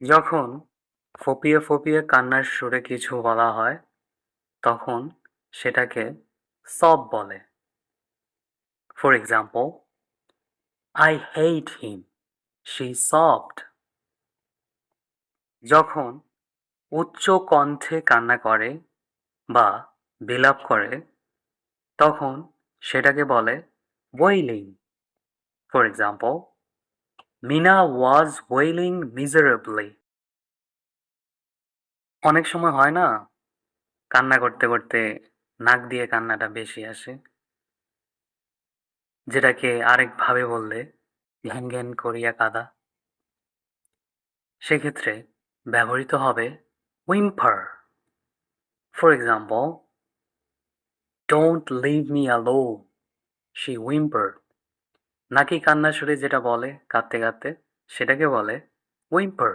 যখন ফোঁপিয়ে ফোঁপিয়ে কান্নার সুরে কিছু বলা হয়, তখন সেটাকে সব বলে। For example, "I hate him, she sobbed." যখন উচ্চ কণ্ঠে কান্না করে বা বিলাপ করে, তখন সেটাকে বলে wailing. For example, "Mina was wailing miserably." অনেক সময় হয় না, কান্না করতে করতে নাক দিয়ে কান্নাটা বেশি আসে, যেটাকে আরেকভাবে বললে ঘ্যান ঘ্যান করিয়া কাঁদা। সেক্ষেত্রে ব্যবহৃত হবে whimper. For example, "Don't leave me alone, she whimpered." নাকি কান্নার সুরে যেটা বলে কাঁদতে কাঁদতে, সেটাকে বলে whimper.